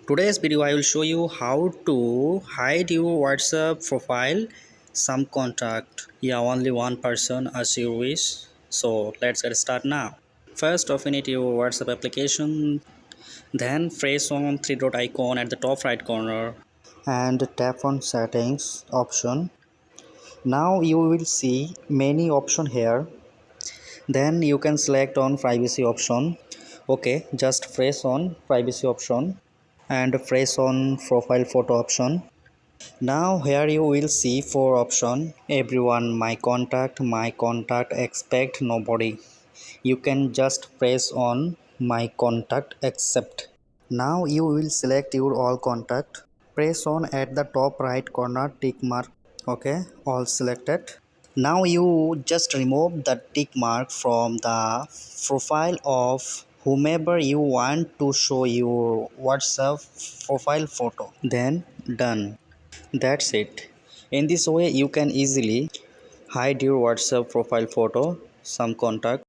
Today's video I will show you how to hide your WhatsApp profile, some contact. Yeah, only one person as you wish. So let's get started now. First open it your WhatsApp application, then press on three dot icon at the top right corner and tap on settings option. Now you will see many option here. Then you can select on privacy option. Okay, just press on privacy option and press on profile photo option. Now here you will see four option: everyone, my contact, expect, nobody. You can just press on my contact accept. Now you will select your all contact. Press on at the top right corner tick mark. Okay, all selected. Now you just remove the tick mark from the profile of whomever you want to show your WhatsApp profile photo. Then done. That's it. In this way you can easily hide your WhatsApp profile photo, some contact.